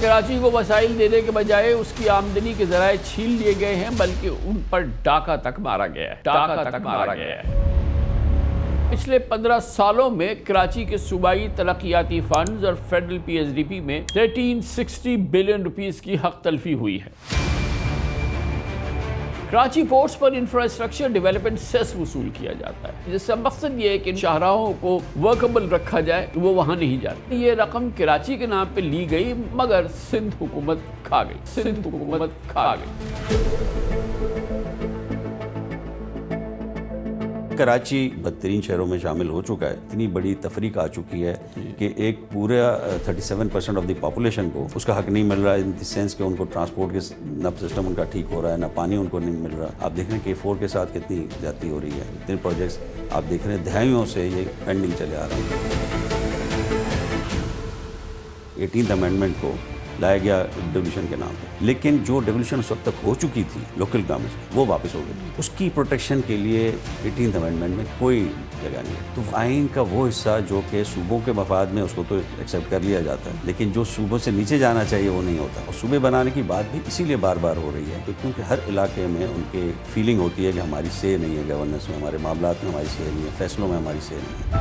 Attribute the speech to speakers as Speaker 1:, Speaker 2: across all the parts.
Speaker 1: کراچی کو وسائل دینے کے بجائے اس کی آمدنی کے ذرائع چھین لیے گئے ہیں، بلکہ ان پر ڈاکہ تک مارا گیا ہے۔ پچھلے 15 سالوں میں کراچی کے صوبائی ترقیاتی فنڈز اور فیڈرل PSDP میں 1360 بلین روپیز کی حق تلفی ہوئی ہے۔ کراچی پورٹس پر انفراسٹرکچر ڈیولپمنٹ سیس وصول کیا جاتا ہے، جس کا مقصد یہ ہے کہ شاہراہوں کو ورکبل رکھا جائے، وہ وہاں نہیں جاتے۔ یہ رقم کراچی کے نام پہ لی گئی، مگر سندھ حکومت کھا گئی۔
Speaker 2: کراچی بدترین شہروں میں شامل ہو چکا ہے، اتنی بڑی تفریق آ چکی ہے کہ ایک پورا 37% آف دی پاپولیشن کو اس کا حق نہیں مل رہا ہے، ان دی سینس کہ ان کو ٹرانسپورٹ کے نہ سسٹم ان کا ٹھیک ہو رہا ہے، نہ پانی ان کو نہیں مل رہا۔ آپ دیکھ رہے ہیں کہ 4 کے ساتھ کتنی زیادتی ہو رہی ہے، اتنے پروجیکٹس آپ دیکھ رہے ہیں دہائیوں سے یہ پینڈنگ چلے آ رہے ہیں۔ 18th امینڈمنٹ کو لایا گیا ڈیولیوشن کے نام پہ، لیکن جو ڈیولیوشن اس وقت تک ہو چکی تھی لوکل گورنمنٹ وہ واپس ہو گئی۔ اس کی پروٹیکشن کے لیے 18th امینڈمنٹ میں کوئی جگہ نہیں ہے۔ تو آئین کا وہ حصہ جو کہ صوبوں کے مفاد میں، اس کو تو ایکسیپٹ کر لیا جاتا ہے، لیکن جو صوبوں سے نیچے جانا چاہیے وہ نہیں ہوتا۔ اور صوبے بنانے کی بات بھی اسی لیے بار بار ہو رہی ہے کہ کیونکہ ہر علاقے میں ان کے فیلنگ ہوتی ہے کہ ہماری سے نہیں ہے، گورننس میں، ہمارے معاملات میں ہماری سے نہیں ہے، فیصلوں میں ہماری سے نہیں ہے۔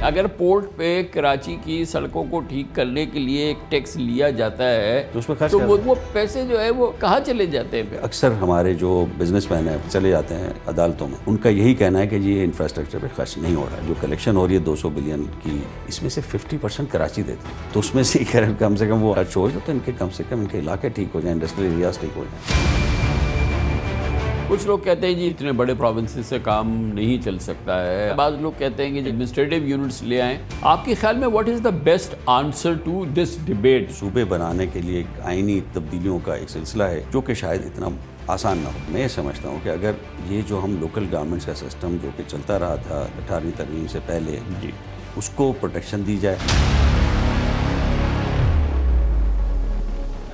Speaker 1: اگر پورٹ پہ کراچی کی سڑکوں کو ٹھیک کرنے کے لیے ایک ٹیکس لیا جاتا ہے
Speaker 2: تو اس میں خرچ
Speaker 1: تو وہ پیسے جو ہے وہ کہاں چلے جاتے ہیں؟
Speaker 2: اکثر ہمارے جو بزنس مین ہیں چلے جاتے ہیں عدالتوں میں، ان کا یہی کہنا ہے کہ جی یہ انفراسٹرکچر پہ خرچ نہیں ہو رہا ہے۔ جو کلیکشن ہو رہی ہے 200 بلین کی، اس میں سے 50% کراچی دیتے ہیں، تو اس میں سے کم سے کم وہ خرچ ہو جائے تو ان کے کم سے کم ان کے علاقے ٹھیک ہو جائیں، انڈسٹریل ایریاز ٹھیک ہو جائیں۔
Speaker 1: کچھ لوگ کہتے ہیں جی اتنے بڑے پروونسز سے کام نہیں چل سکتا ہے، بعض لوگ کہتے ہیں کہ ایڈمنسٹریٹو یونٹس لے آئیں۔ آپ کے خیال میں what is the best answer to this debate?
Speaker 2: صوبے بنانے کے لیے ایک آئینی تبدیلیوں کا ایک سلسلہ ہے جو کہ شاید اتنا آسان نہ ہو۔ میں یہ سمجھتا ہوں کہ اگر یہ جو ہم لوکل گورنمنٹس کا سسٹم جو کہ چلتا رہا تھا 18ویں ترمیم سے پہلے، اس کو پروٹیکشن دی جائے،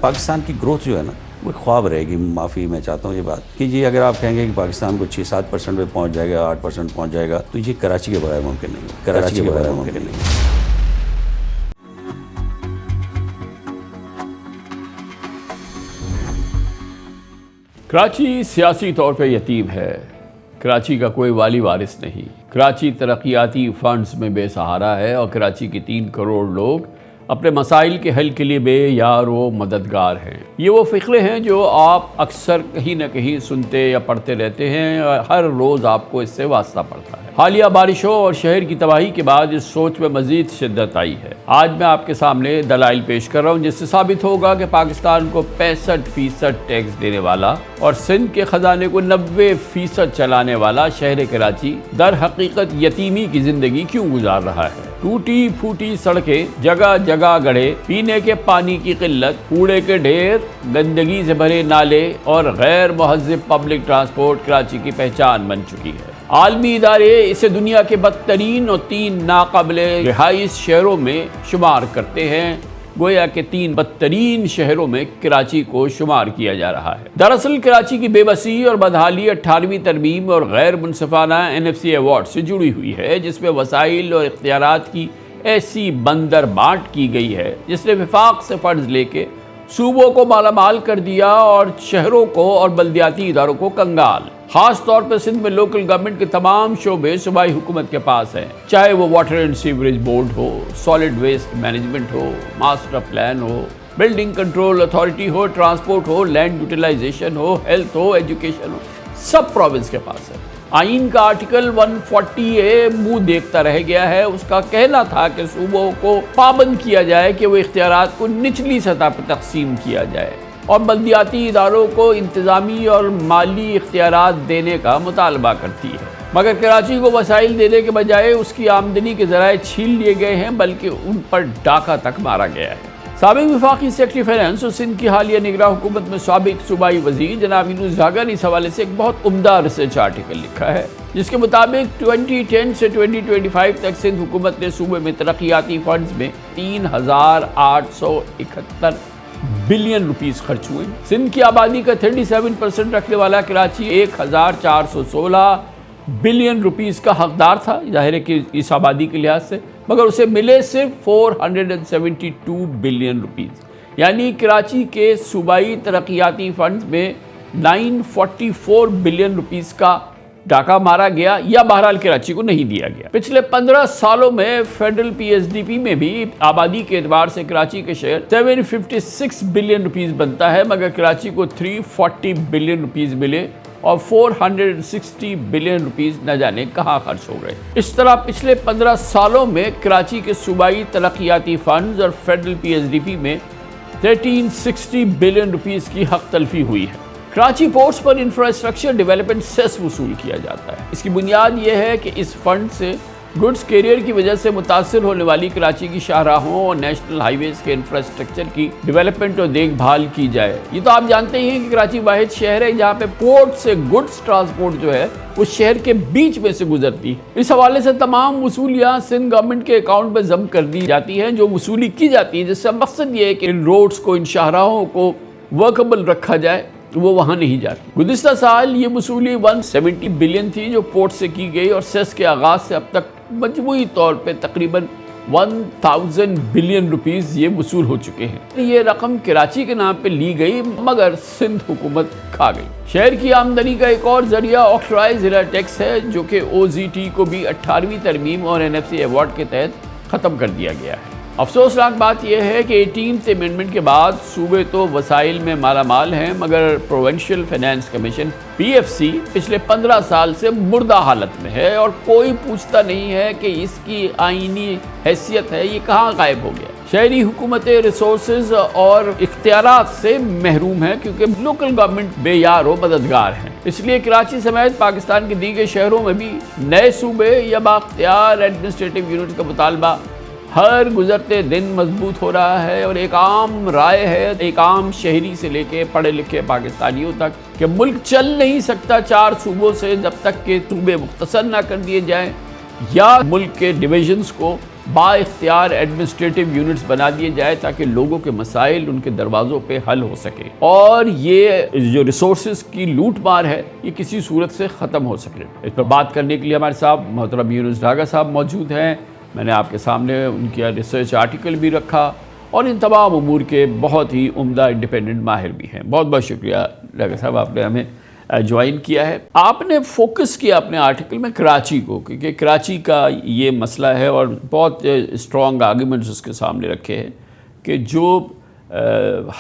Speaker 2: پاکستان کی گروتھ جو ہے نا وہ خواب رہے گی۔ معافی میں چاہتا ہوں یہ بات کہ جی اگر آپ کہیں گے کہ پاکستان کو 6-7% پہ پہنچ جائے گا، 8% پہنچ جائے گا، تو یہ کراچی کے بغیر ممکن نہیں ہے، کراچی کے بغیر ممکن نہیں ہے۔
Speaker 1: کراچی سیاسی طور پہ یتیم ہے، کراچی کا کوئی والی وارث نہیں، کراچی ترقیاتی فنڈز میں بے سہارا ہے، اور کراچی کے 3 کروڑ لوگ اپنے مسائل کے حل کے لیے بے یار و مددگار ہیں۔ یہ وہ فقرے ہیں جو آپ اکثر کہیں نہ کہیں سنتے یا پڑھتے رہتے ہیں، اور ہر روز آپ کو اس سے واسطہ پڑتا ہے۔ حالیہ بارشوں اور شہر کی تباہی کے بعد اس سوچ میں مزید شدت آئی ہے۔ آج میں آپ کے سامنے دلائل پیش کر رہا ہوں جس سے ثابت ہوگا کہ پاکستان کو 65% ٹیکس دینے والا اور سندھ کے خزانے کو 90% چلانے والا شہر کراچی در حقیقت یتیمی کی زندگی کیوں گزار رہا ہے۔ ٹوٹی پھوٹی سڑکیں، جگہ جگہ گڑھے، پینے کے پانی کی قلت، کوڑے کے ڈھیر، گندگی سے بھرے نالے اور غیر مہذب پبلک ٹرانسپورٹ کراچی کی پہچان بن چکی ہے۔ عالمی ادارے اسے دنیا کے بدترین اور 3 ناقابل رہائش شہروں میں شمار کرتے ہیں، گویا کہ 3 بدترین شہروں میں کراچی کو شمار کیا جا رہا ہے۔ دراصل کراچی کی بے بسی اور بدحالی 18ویں ترمیم اور غیر منصفانہ NFC ایوارڈ سے جڑی ہوئی ہے، جس میں وسائل اور اختیارات کی ایسی بندر بانٹ کی گئی ہے جس نے وفاق سے فنڈز لے کے صوبوں کو مالا مال کر دیا اور شہروں کو اور بلدیاتی اداروں کو کنگال۔ خاص طور پر سندھ میں لوکل گورنمنٹ کے تمام شعبے صوبائی حکومت کے پاس ہیں، چاہے وہ واٹر اینڈ سیوریج بورڈ ہو، سالڈ ویسٹ مینجمنٹ ہو، ماسٹر پلان ہو، بلڈنگ کنٹرول اتھارٹی ہو، ٹرانسپورٹ ہو، لینڈ یوٹیلائزیشن ہو، ہیلتھ ہو، ایجوکیشن ہو، سب پروونس کے پاس ہے۔ آئین کا آرٹیکل 140A منہ دیکھتا رہ گیا ہے۔ اس کا کہنا تھا کہ صوبوں کو پابند کیا جائے کہ وہ اختیارات کو نچلی سطح پر تقسیم کیا جائے، اور بلدیاتی اداروں کو انتظامی اور مالی اختیارات دینے کا مطالبہ کرتی ہے، مگر کراچی کو وسائل دینے کے بجائے اس کی آمدنی کے ذرائع چھین لیے گئے ہیں، بلکہ ان پر ڈاکہ تک مارا گیا ہے۔ سابق وفاقی سیکرٹری فائنانس اور سندھ کی حالیہ نگراں حکومت میں سابق صوبائی وزیر جناب یونس جھاگا نے اس حوالے سے ایک بہت عمدہ ریسرچ آرٹیکل لکھا ہے، جس کے مطابق 2010 سے 2025 تک سندھ حکومت نے صوبے میں ترقیاتی فنڈز میں 3871 بلین روپیز خرچ ہوئے۔ سندھ کی آبادی کا 37% رکھنے والا کراچی 1416 بلین روپیز کا حقدار تھا، ظاہر ہے کہ اس آبادی کے لحاظ سے، مگر اسے ملے صرف 472 بلین روپیز، یعنی کراچی کے صوبائی ترقیاتی فنڈز میں 944 بلین روپیز کا ڈاکہ مارا گیا، یا بہرحال کراچی کو نہیں دیا گیا۔ پچھلے 15 سالوں میں federal P S D P میں بھی آبادی کے اعتبار سے کراچی کے شہر 756 بلین روپیز بنتا ہے، مگر کراچی کو 340 بلین روپیز ملے اور 460 بلین روپیز نہ جانے کہاں خرچ ہو گئے۔ اس طرح پچھلے 15 سالوں میں کراچی کے صوبائی ترقیاتی فنڈز اور federal P S D P میں 1360 بلین روپیز کی حق تلفی ہوئی ہے۔ کراچی پورٹس پر انفراسٹرکچر ڈیولپمنٹ سیس وصول کیا جاتا ہے۔ اس کی بنیاد یہ ہے کہ اس فنڈ سے گڈز کیریئر کی وجہ سے متاثر ہونے والی کراچی کی شاہراہوں اور نیشنل ہائی ویز کے انفراسٹرکچر کی ڈیولپمنٹ اور دیکھ بھال کی جائے۔ یہ تو آپ جانتے ہی ہیں کہ کراچی واحد شہر ہے جہاں پہ پورٹ سے گڈز ٹرانسپورٹ جو ہے وہ شہر کے بیچ میں سے گزرتی ہے۔ اس حوالے سے تمام وصولیاں سندھ گورنمنٹ کے اکاؤنٹ میں ضم کر دی جاتی ہیں، جو وصولی کی جاتی ہے، جس سے مقصد یہ ہے کہ ان روڈز کو، ان شاہراہوں کو ورکبل رکھا جائے، وہ وہاں نہیں جاتی۔ گزشتہ سال یہ وصولی 170 بلین تھی جو پورٹ سے کی گئی، اور سیس کے آغاز سے اب تک مجموعی طور پہ تقریباً 1000 بلین روپیز یہ وصول ہو چکے ہیں۔ یہ رقم کراچی کے نام پہ لی گئی، مگر سندھ حکومت کھا گئی۔ شہر کی آمدنی کا ایک اور ذریعہ آکٹرائز ضلع ٹیکس ہے، جو کہ او زی ٹی کو بھی 18ویں ترمیم اور این ایف سی ایوارڈ کے تحت ختم کر دیا گیا ہے۔ افسوسناک بات یہ ہے کہ 18th امینڈمنٹ کے بعد صوبے تو وسائل میں مالا مال ہیں، مگر provincial finance commission P F C پچھلے 15 سال سے مردہ حالت میں ہے، اور کوئی پوچھتا نہیں ہے کہ اس کی آئینی حیثیت ہے یہ کہاں غائب ہو گیا۔ شہری حکومتیں ریسورسز اور اختیارات سے محروم ہیں، کیونکہ لوکل گورنمنٹ بے یار و مددگار ہیں۔ اس لیے کراچی سمیت پاکستان کے دیگر شہروں میں بھی نئے صوبے یا بااختیار ایڈمنسٹریٹو یونٹ کا مطالبہ ہر گزرتے دن مضبوط ہو رہا ہے، اور ایک عام رائے ہے، ایک عام شہری سے لے کے پڑھے لکھے پاکستانیوں تک، کہ ملک چل نہیں سکتا 4 صوبوں سے جب تک کہ صوبے مختصر نہ کر دیے جائیں، یا ملک کے ڈویژنز کو با اختیار ایڈمنسٹریٹو یونٹس بنا دیے جائے، تاکہ لوگوں کے مسائل ان کے دروازوں پہ حل ہو سکے، اور یہ جو ریسورسز کی لوٹ مار ہے یہ کسی صورت سے ختم ہو سکے۔ اس پر بات کرنے کے لیے ہمارے صاحب محترم یونس ڈھاگا صاحب موجود ہیں۔ میں نے آپ کے سامنے ان کی ریسرچ آرٹیکل بھی رکھا، اور ان تمام امور کے بہت ہی عمدہ انڈیپینڈنٹ ماہر بھی ہیں۔ بہت بہت شکریہ ڈاکٹر صاحب، آپ نے ہمیں جوائن کیا ہے۔ آپ نے فوکس کیا اپنے آرٹیکل میں کراچی کو، کیونکہ کراچی کا یہ مسئلہ ہے، اور بہت اسٹرانگ آرگیومنٹس اس کے سامنے رکھے ہیں کہ جو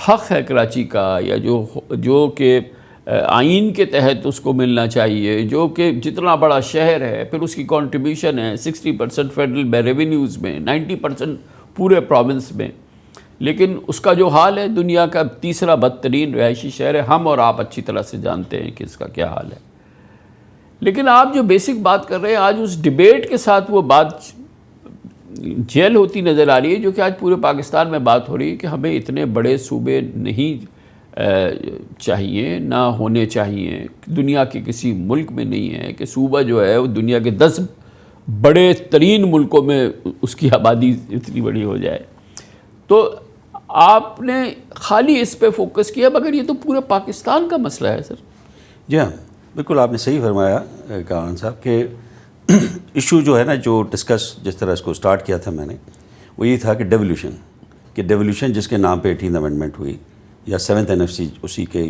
Speaker 1: حق ہے کراچی کا، یا جو کہ آئین کے تحت اس کو ملنا چاہیے، جو کہ جتنا بڑا شہر ہے، پھر اس کی کنٹریبیوشن ہے 60% فیڈرل ریونیوز میں، 90% پورے پروونس میں، لیکن اس کا جو حال ہے، دنیا کا تیسرا بدترین رہائشی شہر ہے، ہم اور آپ اچھی طرح سے جانتے ہیں کہ اس کا کیا حال ہے۔ لیکن آپ جو بیسک بات کر رہے ہیں، آج اس ڈیبیٹ کے ساتھ وہ بات جیل ہوتی نظر آ رہی ہے، جو کہ آج پورے پاکستان میں بات ہو رہی ہے کہ ہمیں اتنے بڑے صوبے نہیں چاہیے، نہ ہونے چاہیے، دنیا کے کسی ملک میں نہیں ہے کہ صوبہ جو ہے وہ دنیا کے 10 بڑے ترین ملکوں میں اس کی آبادی اتنی بڑی ہو جائے۔ تو آپ نے خالی اس پہ فوکس کیا، مگر یہ تو پورے پاکستان کا مسئلہ ہے سر۔
Speaker 2: جی ہاں، بالکل آپ نے صحیح فرمایا کامران صاحب، کہ ایشو جو ہے نا، جو ڈسکس جس طرح اس کو سٹارٹ کیا تھا میں نے، وہ یہ تھا کہ ڈیولیوشن جس کے نام پہ 18th امینڈمنٹ ہوئی، یا 7th NFC اسی کے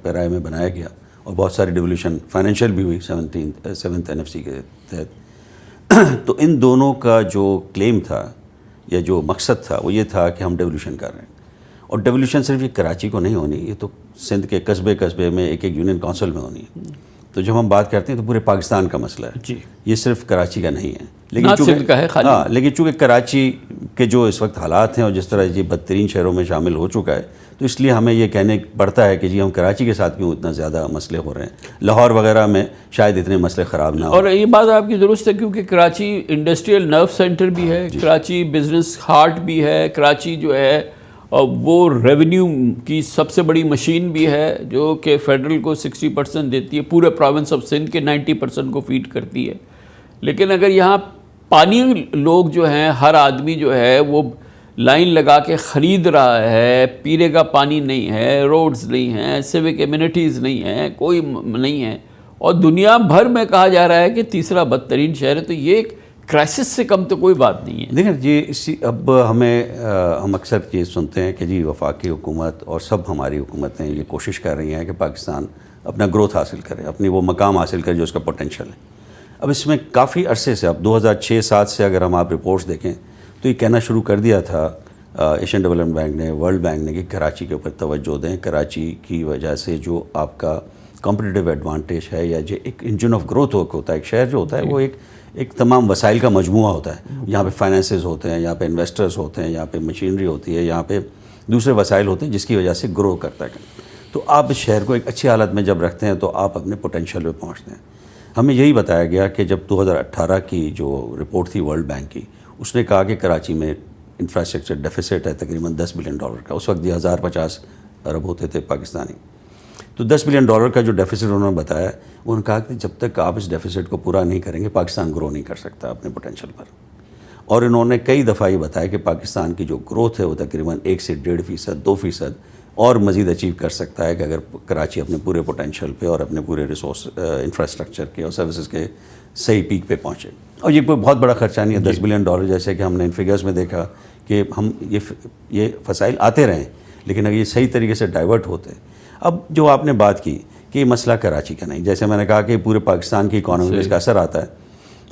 Speaker 2: پیرائے میں بنایا گیا، اور بہت ساری ڈیولیوشن فائنینشیل بھی ہوئی 7th NFC کے تحت۔ تو ان دونوں کا جو کلیم تھا یا جو مقصد تھا وہ یہ تھا کہ ہم ڈیولیوشن کر رہے ہیں، اور ڈیولیوشن صرف یہ کراچی کو نہیں ہونی، یہ تو سندھ کے قصبے میں ایک یونین کونسل میں ہونی ہے۔ تو جب ہم بات کرتے ہیں تو پورے پاکستان کا مسئلہ ہے جی، یہ صرف کراچی کا نہیں ہے، لیکن چونکہ کراچی کے جو اس وقت حالات ہیں اور جس طرح یہ بدترین شہروں میں شامل ہو چکا ہے، تو اس لیے ہمیں یہ کہنے پڑتا ہے کہ جی ہم کراچی کے ساتھ کیوں اتنا زیادہ مسئلے ہو رہے ہیں، لاہور وغیرہ میں شاید اتنے مسئلے خراب نہ ہوں۔
Speaker 1: اور یہ بات آپ کی درست ہے، کیونکہ کراچی انڈسٹریل نرو سینٹر بھی ہے، کراچی بزنس ہارٹ بھی ہے، کراچی جو ہے وہ ریونیو کی سب سے بڑی مشین بھی ہے، جو کہ فیڈرل کو 60% دیتی ہے، پورے پروونس آف سندھ کے 90% کو فیڈ کرتی ہے۔ لیکن اگر یہاں پانی لوگ جو ہیں، ہر آدمی جو ہے وہ لائن لگا کے خرید رہا ہے، پینے کا پانی نہیں ہے، روڈز نہیں ہیں، سیوک ایمینٹیز نہیں ہیں، کوئی نہیں ہے، اور دنیا بھر میں کہا جا رہا ہے کہ تیسرا بدترین شہر ہے، تو یہ ایک کرائسس سے کم تو کوئی بات نہیں ہے۔
Speaker 2: دیکھیں جی، اب ہم اکثر یہ سنتے ہیں کہ جی وفاقی حکومت اور سب ہماری حکومتیں یہ کوشش کر رہی ہیں کہ پاکستان اپنا گروتھ حاصل کرے، اپنی وہ مقام حاصل کرے جو اس کا پوٹینشیل ہے۔ اب اس میں کافی عرصے سے، اب 2006-07 سے اگر ہم آپ رپورٹس دیکھیں تو یہ کہنا شروع کر دیا تھا ایشین ڈیولپمنٹ بینک نے، ورلڈ بینک نے، کہ کراچی کے اوپر توجہ دیں، کراچی کی وجہ سے جو آپ کا کمپٹیٹیو ایڈوانٹیج ہے یا جو ایک انجن آف گروتھ ہوتا ہے، ایک شہر جو ہوتا ہے وہ ایک تمام وسائل کا مجموعہ ہوتا ہے۔ یہاں پہ فائنینسز ہوتے ہیں، یہاں پہ انویسٹرز ہوتے ہیں، یہاں پہ مشینری ہوتی ہے، یہاں پہ دوسرے وسائل ہوتے ہیں جس کی وجہ سے گرو کرتا ہے۔ تو آپ اس شہر کو ایک اچھی حالت میں جب رکھتے ہیں تو آپ اپنے پوٹینشیل پہ پہنچتے ہیں۔ ہمیں یہی بتایا گیا کہ جب 2018 کی جو رپورٹ تھی ورلڈ بینک کی، اس نے کہا کہ کراچی میں انفراسٹرکچر ڈیفیسٹ ہے تقریباً $10 بلین کا۔ اس وقت 1050 ارب ہوتے تھے پاکستانی، تو $10 بلین کا جو ڈیفیسٹ انہوں نے بتایا، انہوں نے کہا کہ جب تک آپ اس ڈیفیسٹ کو پورا نہیں کریں گے پاکستان گرو نہیں کر سکتا اپنے پوٹینشیل پر۔ اور انہوں نے کئی دفعہ یہ بتایا کہ پاکستان کی جو گروتھ ہے وہ تقریباً 1 سے 1.5%، 2% اور مزید اچیو کر سکتا ہے کہ اگر کراچی اپنے پورے پوٹینشیل پہ اور اپنے پورے ریسورس انفراسٹرکچر کے اور سروسز کے صحیح پیک پہ پہنچے۔ اور یہ کوئی بہت بڑا خرچہ نہیں ہے، $10 بلین، جیسے کہ ہم نے ان فگرز میں دیکھا کہ ہم یہ فسائل آتے رہیں لیکن اگر یہ صحیح طریقے سے ڈائیورٹ ہوتے۔ اب جو آپ نے بات کی کہ یہ مسئلہ کراچی کا نہیں، جیسے میں نے کہا کہ پورے پاکستان کی اکانومی میں اس کا اثر آتا ہے۔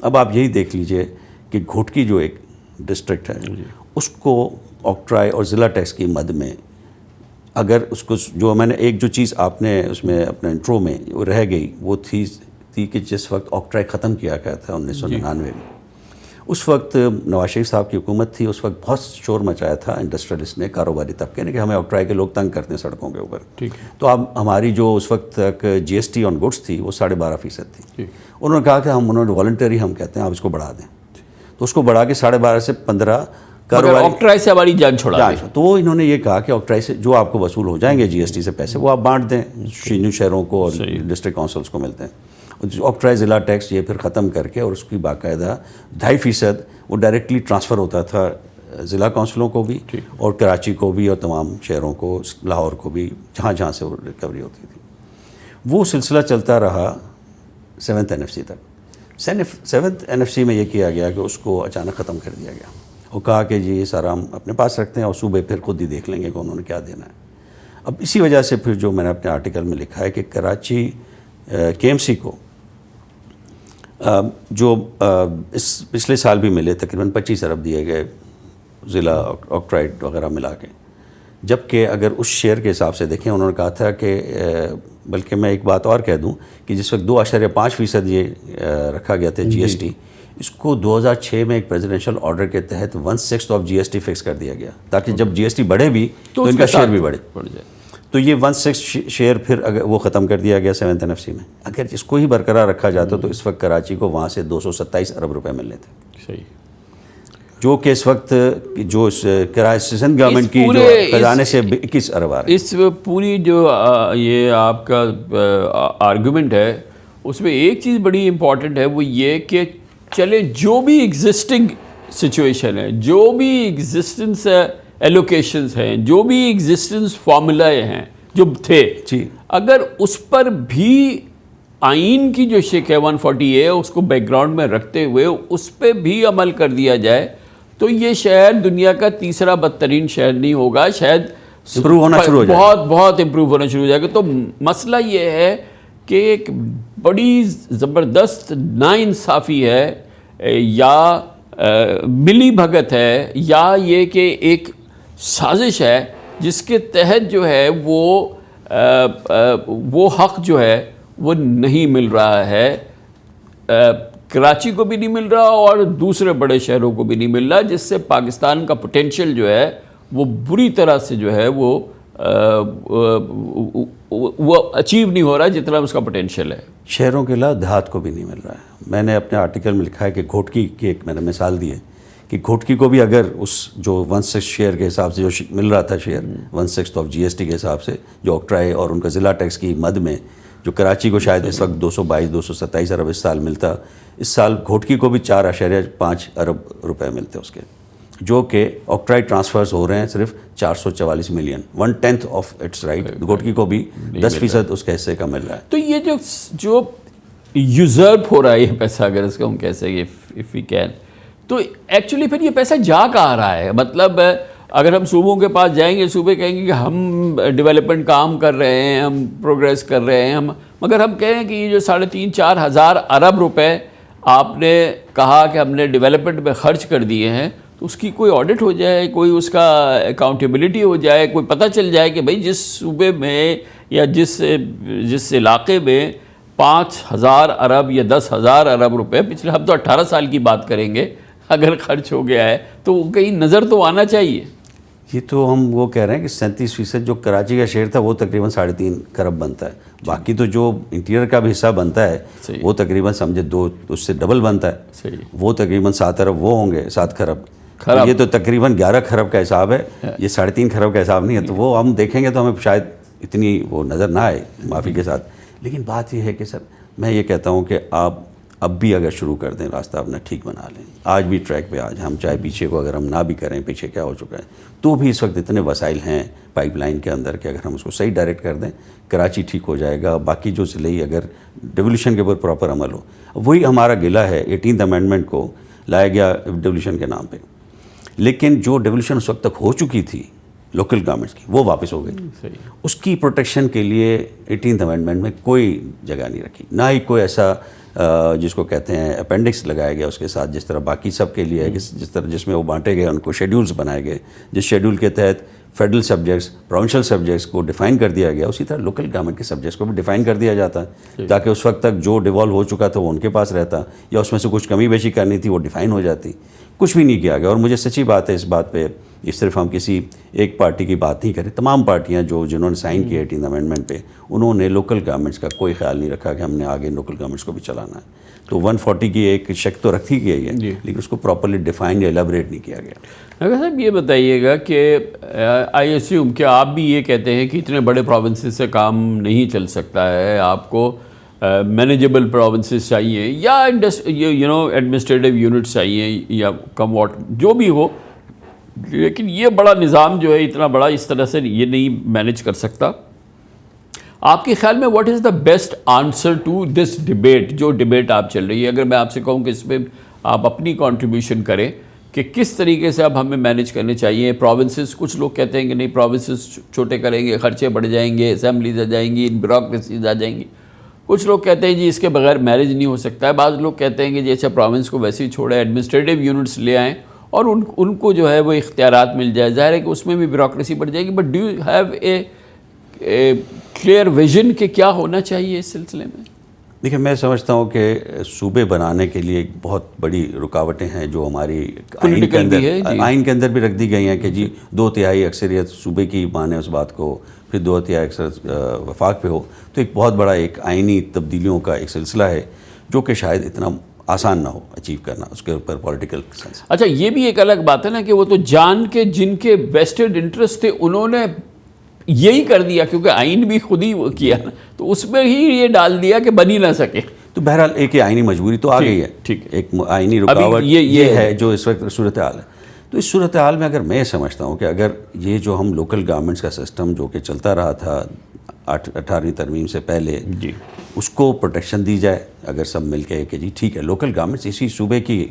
Speaker 2: اب آپ یہی دیکھ لیجئے کہ گھوٹکی جو ایک ڈسٹرکٹ ہے اس کو آکٹرائے اور ضلع ٹیکس کی مد میں، اگر اس کو جو میں نے ایک جو چیز آپ نے اس میں اپنے انٹرو میں وہ رہ گئی، وہ تھی کہ جس وقت آکٹرائے ختم کیا گیا تھا 1999 میں، اس وقت نواز شریف صاحب کی حکومت تھی، اس وقت بہت شور مچایا تھا انڈسٹریلسٹ نے، کاروباری طبقے نے، کہ ہمیں آکٹرائے کے لوگ تنگ کرتے ہیں سڑکوں کے اوپر۔ تو اب ہماری جو اس وقت تک GST آن گڈس تھی وہ 12.5% تھی۔ انہوں نے کہا کہ انہوں نے والنٹری، ہم کہتے ہیں آپ اس کو بڑھا دیں، تو اس کو بڑھا کے 12.5 سے 15
Speaker 1: آکٹرائے سے ہماری جان چھوڑا دیں۔
Speaker 2: تو انہوں نے یہ کہا کہ آکٹرائے سے جو آپ کو وصول ہو جائیں گے GST سے پیسے، وہ آپ بانٹ دیں، شہروں کو اور ڈسٹرکٹ کونسلز کو ملتے ہیں۔ آکٹرائے ضلع ٹیکس یہ پھر ختم کر کے، اور اس کی باقاعدہ 2.5% وہ ڈائریکٹلی ٹرانسفر ہوتا تھا ضلع کونسلوں کو بھی اور کراچی کو بھی اور تمام شہروں کو، لاہور کو بھی، جہاں جہاں سے وہ ریکوری ہوتی تھی۔ وہ سلسلہ چلتا رہا 7th NFC تک۔ 7th NFC میں یہ کیا گیا کہ اس کو اچانک ختم کر دیا گیا، وہ کہا کہ جی یہ سارا ہم اپنے پاس رکھتے ہیں اور صوبے پھر خود ہی دیکھ لیں گے کہ انہوں نے کیا دینا ہے۔ اب اسی وجہ سے پھر جو میں نے اپنے آرٹیکل میں لکھا ہے کہ کراچی KMC کو جو اس پچھلے سال بھی ملے تقریباً 25 ارب دیے گئے ضلع آکٹرائڈ وغیرہ ملا کے، جبکہ اگر اس شیئر کے حساب سے دیکھیں، انہوں نے کہا تھا کہ بلکہ میں ایک بات اور کہہ دوں کہ جس وقت 2.5% یہ رکھا گیا تھا GST، اس کو 2006 میں ایک پریزیڈنشل آرڈر کے تحت 1/6 آف GST فکس کر دیا گیا تاکہ جب GST بڑھے بھی تو ان کا شیئر بھی بڑھ جائے۔ تو یہ 1/6 شیئر پھر اگر وہ ختم کر دیا گیا 7th NFC میں۔ اگر اس کو ہی برقرار رکھا جاتا تو اس وقت کراچی کو وہاں سے 227 ارب روپے ملنے تھے،
Speaker 1: صحیح،
Speaker 2: جو کہ اس وقت جو سندھ گورنمنٹ کی جو خزانے سے 21 ارب آ رہے ہیں۔
Speaker 1: اس پوری جو یہ آپ کا آرگومنٹ ہے اس میں ایک چیز بڑی امپورٹنٹ ہے، وہ یہ کہ چلے جو بھی ایگزسٹنگ سچویشن ہے، جو بھی ایگزسٹنس ایلوکیشنز ہیں، جو بھی ایگزسٹنس فارمولے ہیں جو تھے، اگر اس پر بھی آئین کی جو شک ہے 140A اس کو بیک گراؤنڈ میں رکھتے ہوئے اس پہ بھی عمل کر دیا جائے تو یہ شہر دنیا کا تیسرا بدترین شہر نہیں ہوگا، شاید
Speaker 2: امپروو ہونا شروع ہو جائے گا،
Speaker 1: بہت امپروو ہونا شروع ہو جائے گا۔ تو مسئلہ یہ ہے کہ ایک بڑی زبردست ناانصافی ہے یا ملی بھگت ہے یا یہ کہ ایک سازش ہے جس کے تحت جو ہے وہ حق جو ہے وہ نہیں مل رہا ہے، کراچی کو بھی نہیں مل رہا اور دوسرے بڑے شہروں کو بھی نہیں مل رہا، جس سے پاکستان کا پوٹینشیل جو ہے وہ بری طرح سے جو ہے وہ اچیو نہیں ہو رہا جتنا اس کا پوٹینشیل ہے۔
Speaker 2: شہروں کے علاوہ دیہات کو بھی نہیں مل رہا ہے۔ میں نے اپنے آرٹیکل میں لکھا ہے کہ گھوٹکی کی ایک میں نے مثال دی ہے کہ گھوٹکی کو بھی اگر اس جو 1/6 شیئر کے حساب سے جو مل رہا تھا شیئر 1/6 آف GST کے حساب سے جو آکٹرائے اور ان کا ضلع ٹیکس کی مد میں، جو کراچی کو شاید اس وقت 227 ارب اس سال ملتا، اس سال گھوٹکی کو بھی 4.5 ارب روپے ملتے اس کے، جو کہ آکٹرائے ٹرانسفرز ہو رہے ہیں صرف 444 million, 1/10 of its right. Ghotki کو بھی 10% اس کے حصے کا مل رہا ہے۔
Speaker 1: تو یہ جو یوزرب ہو رہا ہے یہ پیسہ، اگر اس کو ہم کہہ سکیں اف وی کین. تو ایکچولی پھر یہ پیسہ جا کہاں رہا ہے؟ مطلب اگر ہم صوبوں کے پاس جائیں گے، صوبے کہیں گے کہ ہم ڈیولپمنٹ کام کر رہے ہیں، ہم پروگریس کر رہے ہیں، مگر ہم کہیں کہ یہ جو 3.5-4 ہزار ارب روپے آپ نے کہا کہ ہم نے ڈیولپمنٹ میں خرچ کر دیے ہیں، تو اس کی کوئی آڈٹ ہو جائے، کوئی اس کا اکاؤنٹیبلٹی ہو جائے، کوئی پتہ چل جائے کہ بھئی جس صوبے میں یا جس علاقے میں 5,000 ارب یا 10,000 ارب روپے پچھلے ہم تو 18 سال کی بات کریں گے اگر خرچ ہو گیا ہے، تو کہیں نظر تو آنا چاہیے.
Speaker 2: یہ تو ہم وہ کہہ رہے ہیں کہ 37% جو کراچی کا شیئر تھا وہ تقریباً 3.5 کروڑ بنتا ہے. باقی تو جو انٹیریئر کا بھی حصہ بنتا ہے وہ تقریباً سمجھے 2 اس سے ڈبل بنتا ہے. وہ تقریباً 7 ارب وہ ہوں گے، 7 کھرب. یہ تو تقریباً 11 کھرب کا حساب ہے، یہ 3.5 کھرب کا حساب نہیں ہے. تو وہ ہم دیکھیں گے تو ہمیں شاید اتنی وہ نظر نہ آئے، معافی کے ساتھ. لیکن بات یہ ہے کہ سر میں یہ کہتا ہوں کہ آپ اب بھی اگر شروع کر دیں، راستہ اپنا ٹھیک بنا لیں، آج بھی ٹریک پہ آج ہم چاہے پیچھے کو اگر ہم نہ بھی کریں، پیچھے کیا ہو چکا ہے، تو بھی اس وقت اتنے وسائل ہیں پائپ لائن کے اندر کہ اگر ہم اس کو صحیح ڈائریکٹ کر دیں، کراچی ٹھیک ہو جائے گا. باقی جو ضلعی اگر ڈیولیوشن کے اوپر پراپر عمل ہو، وہی ہمارا گلہ ہے. 18th امینڈمنٹ کو لایا گیا ڈیولیوشن کے نام پہ، لیکن جو ڈیولیوشن اس وقت تک ہو چکی تھی لوکل گورنمنٹس کی، وہ واپس ہو گئی. اس کی پروٹیکشن کے لیے 18th امینڈمنٹ میں کوئی جگہ نہیں رکھی، نہ ہی کوئی ایسا جس کو کہتے ہیں اپینڈکس لگایا گیا اس کے ساتھ، جس طرح باقی سب کے لیے ہے، جس میں وہ بانٹے گئے، ان کو شیڈیولز بنائے گئے، جس شیڈیول کے تحت فیڈرل سبجیکٹس، پروونشل سبجیکٹس کو ڈیفائن کر دیا گیا، اسی طرح لوکل گورنمنٹ کے سبجیکٹس کو بھی ڈیفائن کر دیا جاتا ہے، تاکہ اس وقت تک جو ڈیوالو ہو چکا تھا وہ ان کے پاس رہتا، یا اس میں سے کچھ کمی بیشی کرنی تھی وہ ڈیفائن ہو جاتی. کچھ بھی نہیں کیا گیا. اور مجھے سچی بات ہے اس بات پہ، اس صرف ہم کسی ایک پارٹی کی بات نہیں کریں، تمام پارٹیاں جنہوں نے سائن کیا 18th امینڈمنٹ پہ، انہوں نے لوکل گورنمنٹس کا کوئی خیال نہیں رکھا کہ ہم نے آگے لوکل گورنمنٹس کو بھی چلانا ہے. تو 140 کی ایک شک تو رکھی گئی ہے، لیکن اس کو پراپرلی ڈیفائن یا ایلیبریٹ نہیں کیا گیا.
Speaker 1: اگر صاحب یہ بتائیے گا کہ آئی ایسیوم کہ آپ بھی یہ کہتے ہیں کہ اتنے بڑے پروونسز سے کام نہیں چل سکتا ہے، آپ کو مینیجبل پروونسز چاہیے یا ایڈمنسٹریٹو یونٹس چاہیے یا کم واٹ جو بھی ہو، لیکن یہ بڑا نظام جو ہے اتنا بڑا اس طرح سے یہ نہیں مینیج کر سکتا. آپ کے خیال میں what is the best answer to this debate, جو ڈبیٹ آپ چل رہی ہے؟ اگر میں آپ سے کہوں کہ اس میں آپ اپنی کنٹریبیوشن کریں کہ کس طریقے سے اب ہمیں مینیج کرنے چاہیے پروونسز. کچھ لوگ کہتے ہیں کہ نہیں، پروونسز چھوٹے کریں گے، خرچے بڑھ جائیں گے، اسمبلیز آ جائیں گی، بیوروکریسیز آ جائیں گی. کچھ لوگ کہتے ہیں جی اس کے بغیر مینیج نہیں ہو سکتا ہے. بعض لوگ کہتے ہیں کہ جیسے پروونس کو ویسے ہی چھوڑیں، ایڈمنسٹریٹو یونٹس لے آئیں اور ان کو جو ہے وہ اختیارات مل جائے. ظاہر ہے کہ اس میں بھی بیوروکریسی بڑھ جائے گی، but do you have a clear vision کہ کیا ہونا چاہیے اس سلسلے میں؟
Speaker 2: دیکھیں، میں سمجھتا ہوں کہ صوبے بنانے کے لیے بہت بڑی رکاوٹیں ہیں جو ہماری آئین کے اندر بھی رکھ دی گئی ہیں کہ جی 2/3 اکثریت صوبے کی مانے اس بات کو، پھر 2/3 اکثر وفاق پہ ہو. تو ایک بہت بڑا ایک آئینی تبدیلیوں کا ایک سلسلہ ہے جو کہ شاید اتنا آسان نہ ہو اچیو کرنا، اس کے اوپر پولیٹیکل سینس.
Speaker 1: اچھا، یہ بھی ایک الگ بات ہے نا کہ وہ تو جان کے جن کے ویسٹڈ انٹرسٹ تھے انہوں نے یہی کر دیا، کیونکہ آئین بھی خود ہی کیا نا، تو اس میں ہی یہ ڈال دیا کہ بن ہی نہ سکے.
Speaker 2: تو بہرحال ایک آئینی مجبوری تو آ گئی ہے،
Speaker 1: ٹھیک ہے،
Speaker 2: ایک آئینی رکاوٹ یہ ہے جو اس وقت صورتحال ہے. تو اس صورتحال میں اگر میں سمجھتا ہوں کہ اگر یہ جو ہم لوکل گورنمنٹس کا سسٹم جو کہ چلتا رہا تھا 18ویں ترمیم سے پہلے، اس کو پروٹیکشن دی جائے، اگر سب مل کے کہ جی ٹھیک ہے لوکل گورنمنٹس اسی صوبے کی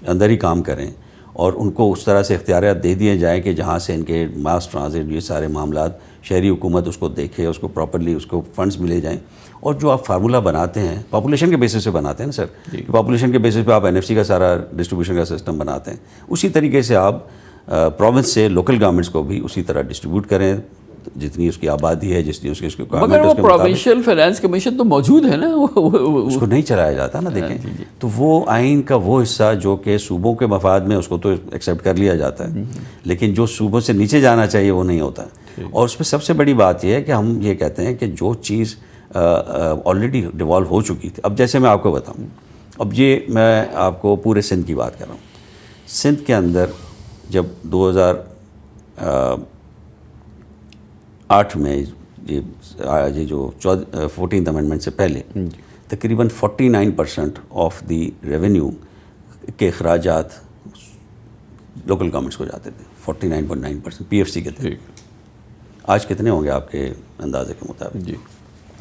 Speaker 2: اندر ہی کام کریں، اور ان کو اس طرح سے اختیارات دے دیے جائیں کہ جہاں سے ان کے ماس ٹرانزٹ، یہ سارے معاملات شہری حکومت اس کو دیکھے، اس کو پراپرلی اس کو فنڈز ملے جائیں. اور جو آپ فارمولہ بناتے ہیں پاپولیشن کے بیسس پہ بناتے ہیں نا سر، پاپولیشن کے بیسس پہ آپ NFC کا سارا ڈسٹریبیوشن کا سسٹم بناتے ہیں، اسی طریقے سے آپ پروونس سے لوکل گورنمنٹس کو بھی اسی طرح ڈسٹریبیوٹ کریں جتنی اس کی آبادی ہے، جتنی اس کی
Speaker 1: مگر وہ پروونشل فائنانس کمیشن تو موجود ہے نا،
Speaker 2: اس کو نہیں چلایا جاتا نا. دیکھیں تو وہ آئین کا وہ حصہ جو کہ صوبوں کے مفاد میں، اس کو تو ایکسیپٹ کر لیا جاتا ہے، لیکن جو صوبوں سے نیچے جانا چاہیے وہ نہیں ہوتا. اور اس میں سب سے بڑی بات یہ ہے کہ ہم یہ کہتے ہیں کہ جو چیز آلریڈی ڈیوالو ہو چکی تھی، اب جیسے میں آپ کو بتاؤں، اب یہ میں آپ کو پورے سندھ کی بات کر رہا ہوں. سندھ کے اندر جب 2008 میں یہ جو 14th امینڈمنٹ سے پہلے تقریباً 49% آف دی ریونیو کے اخراجات لوکل گورنمنٹس کو جاتے تھے، 49.9% PFC کے تھے. آج کتنے ہوں گے آپ کے اندازے کے مطابق؟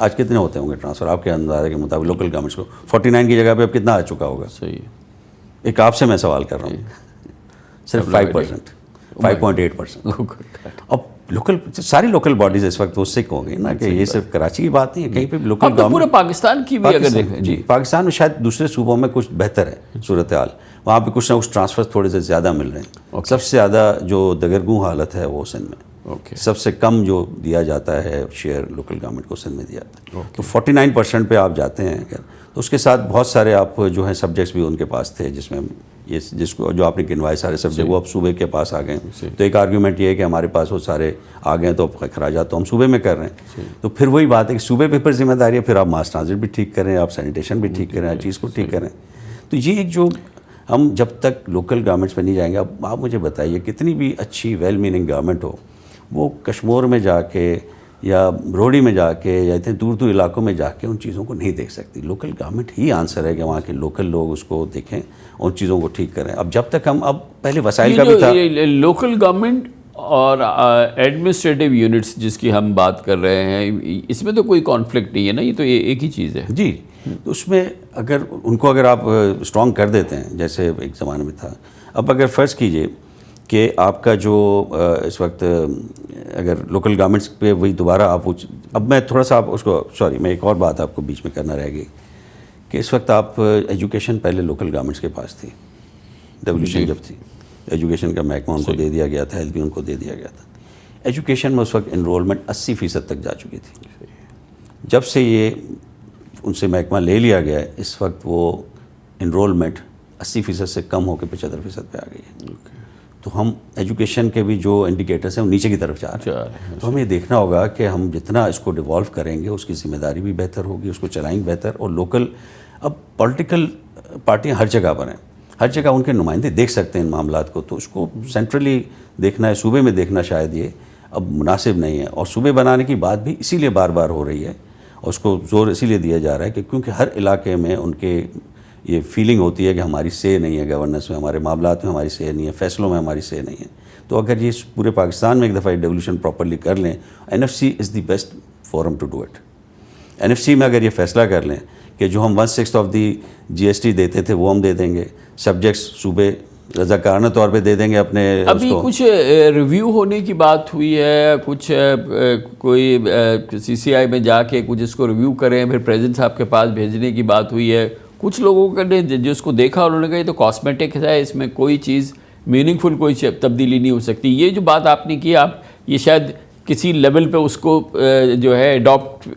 Speaker 2: آج کتنے ہوتے ہوں گے ٹرانسفر آپ کے اندازے کے مطابق لوکل گورنمنٹس کو؟ 49 کی جگہ پہ اب کتنا آ چکا ہوگا؟
Speaker 1: صحیح.
Speaker 2: ایک آپ سے میں سوال کر رہا ہوں، صرف 5%، 5.8%. اب لوکل ساری لوکل باڈیز اس وقت وہ سک ہو گئی نا کہ یہ صرف کراچی کی بات نہیں ہے، کہیں پہ لوکل
Speaker 1: اب تو پورے پاکستان کی بھی اگر دیکھیں
Speaker 2: جی پاکستان میں شاید دوسرے صوبوں میں کچھ بہتر ہے صورتحال، وہاں پہ کچھ نہ کچھ ٹرانسفر تھوڑے سے زیادہ مل رہے ہیں. سب سے زیادہ جو دگرگوں حالت ہے وہ سندھ میں، سب سے کم جو دیا جاتا ہے شیئر لوکل گورنمنٹ کو سندھ میں دیا جاتا ہے. تو 49% پہ آپ جاتے ہیں اگر، تو اس کے ساتھ بہت سارے آپ جو ہیں سبجیکٹس بھی ان کے پاس تھے، جس میں یہ جس کو جو آپ نے گنوائے سارے سبجیکٹ وہ اب صوبے کے پاس آ گئے ہیں. تو ایک آرگیومنٹ یہ ہے کہ ہمارے پاس وہ سارے آ گئے ہیں تو اخراجات تو ہم صوبے میں کر رہے ہیں. تو پھر وہی بات ہے کہ صوبے پہ پھر ذمہ داری ہے، پھر آپ ماس ٹرانزٹ بھی ٹھیک کریں، آپ سینیٹیشن بھی ٹھیک کریں، ہر چیز کو ٹھیک کریں. تو یہ ایک جو ہم جب تک لوکل گورنمنٹس پہ نہیں جائیں گے، اب آپ مجھے بتائیے کتنی بھی اچھی ویل میننگ گورنمنٹ ہو، وہ کشمور میں جا کے یا روڑی میں جا کے یا اتنے دور دور علاقوں میں جا کے ان چیزوں کو نہیں دیکھ سکتی. لوکل گورنمنٹ ہی آنسر ہے کہ وہاں کے لوکل لوگ اس کو دیکھیں، ان چیزوں کو ٹھیک کریں. اب جب تک ہم اب پہلے وسائل کا بھی تھا
Speaker 1: لوکل گورنمنٹ اور ایڈمنسٹریٹو یونٹس جس کی ہم بات کر رہے ہیں، اس میں تو کوئی کانفلکٹ نہیں ہے نا، یہ تو ایک ہی چیز ہے.
Speaker 2: جی تو اس میں اگر ان کو اگر آپ اسٹرانگ کر دیتے ہیں جیسے ایک زمانے میں تھا، اب اگر فرض کیجئے کہ آپ کا جو اس وقت اگر لوکل گورنمنٹس پہ وہی دوبارہ آپ اب میں تھوڑا سا آپ اس کو سوری میں ایک اور بات آپ کو بیچ میں کرنا رہ گئی کہ اس وقت آپ ایجوکیشن پہلے لوکل گورنمنٹس کے پاس تھی، ڈیولیوشن جب تھی ایجوکیشن کا محکمہ ان کو دے دیا گیا تھا، ہیلتھ بھی ان کو دے دیا گیا تھا. ایجوکیشن میں اس وقت انرولمنٹ 80% تک جا چکی تھی. جب سے یہ ان سے محکمہ لے لیا گیا ہے، اس وقت وہ انرولمنٹ 80% سے کم ہو کے 75% پہ آ گئی ہے. تو ہم ایجوکیشن کے بھی جو انڈیکیٹرس ہیں وہ نیچے کی طرف جا رہے ہیں. تو ہمیں دیکھنا ہوگا کہ ہم جتنا اس کو ڈیوالو کریں گے اس کی ذمہ داری بھی بہتر ہوگی، اس کو چلائیں گے بہتر. اور لوکل اب پولیٹیکل پارٹیاں ہر جگہ پر ہیں، ہر جگہ ان کے نمائندے دیکھ سکتے ہیں ان معاملات کو. تو اس کو سینٹرلی دیکھنا ہے، صوبے میں دیکھنا شاید یہ اب مناسب نہیں ہے. اور صوبے بنانے کی بات بھی اسی لیے بار بار ہو رہی ہے اور اس کو زور اسی لیے دیا جا رہا ہے کہ کیونکہ ہر علاقے میں ان کے یہ فیلنگ ہوتی ہے کہ ہماری سے نہیں ہے گورننس میں، ہمارے معاملات میں ہماری سے نہیں ہے، فیصلوں میں ہماری سے نہیں ہے. تو اگر یہ پورے پاکستان میں ایک دفعہ ڈیولیوشن پراپرلی کر لیں، NFC is the best forum to do it. NFC میں اگر یہ فیصلہ کر لیں کہ جو ہم 1/6 آف دی GST دیتے تھے وہ ہم دے دیں گے، سبجیکٹس صوبے رضاکارانہ طور پہ دے دیں گے اپنے.
Speaker 1: ابھی کچھ ریویو ہونے کی بات ہوئی ہے، کچھ کوئی CCI میں جا کے کچھ اس کو ریویو کریں، پھر پریزیڈنٹ صاحب کے پاس بھیجنے کی بات ہوئی ہے. کچھ لوگوں نے جو اس کو دیکھا انہوں نے کہا یہ تو کاسمیٹک ہے، اس میں کوئی چیز میننگ فل کوئی تبدیلی نہیں ہو سکتی. یہ جو بات آپ نے کی، آپ یہ شاید کسی لیول پہ اس کو جو ہے اڈاپٹ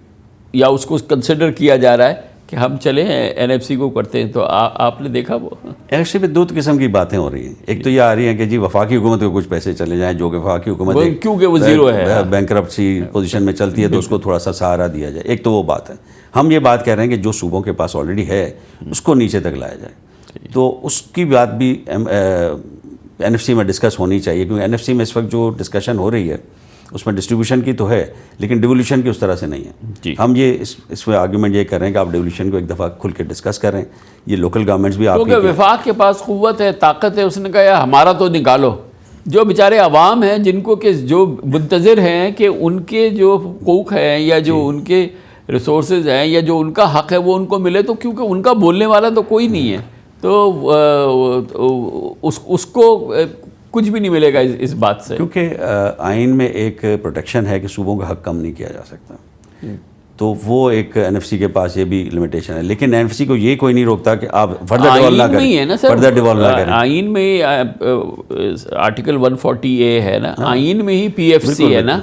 Speaker 1: یا اس کو کنسیڈر کیا جا رہا ہے کہ ہم چلیں NFC کو کرتے ہیں. تو آپ نے دیکھا وہ
Speaker 2: NFC پہ دو قسم کی باتیں ہو رہی ہیں. ایک تو یہ آ رہی ہیں کہ جی وفاقی حکومت کو کچھ پیسے چلے جائیں، جو کہ وفاقی حکومت
Speaker 1: کیونکہ وہ زیرو ہے،
Speaker 2: بینکرپسی پوزیشن میں چلتی ہے تو اس کو تھوڑا سا سہارا دیا جائے. ایک تو وہ بات ہے. ہم یہ بات کہہ رہے ہیں کہ جو صوبوں کے پاس آلریڈی ہے اس کو نیچے تک لایا جائے. تو اس کی بات بھی NFC میں ڈسکس ہونی چاہیے، کیونکہ NFC میں اس وقت جو ڈسکشن ہو رہی ہے اس میں ڈسٹریبیوشن کی تو ہے لیکن ڈیولیوشن کی اس طرح سے نہیں ہے. ہم یہ اس میں آرگیومنٹ یہ کر رہے ہیں کہ آپ ڈیولیوشن کو ایک دفعہ کھل کے ڈسکس کریں. یہ لوکل گورنمنٹس بھی آپ
Speaker 1: کیونکہ وفاق کے پاس قوت ہے، طاقت ہے. اس نے کہا یار ہمارا تو نکالو. جو بیچارے عوام ہیں جن کو کہ جو منتظر ہیں کہ ان کے جو حقوق ہیں یا جو ان کے ریسورسز ہیں یا جو ان کا حق ہے وہ ان کو ملے، تو کیونکہ ان کا بولنے والا تو کوئی نہیں ہے تو اس کو کچھ بھی نہیں ملے گا اس بات سے.
Speaker 2: کیونکہ آئین میں ایک پروٹیکشن ہے کہ صوبوں کا حق کم نہیں کیا جا سکتا. تو وہ ایک NFC کے پاس یہ بھی لمیٹیشن ہے. لیکن NFC کو یہ کوئی نہیں روکتا کہ آپ فردر ڈیوالو نہ کریں، فردر ڈیوالو نہ کریں.
Speaker 1: آئین میں آرٹیکل 140A ہے نا، آئین میں ہی PFC ہے نا.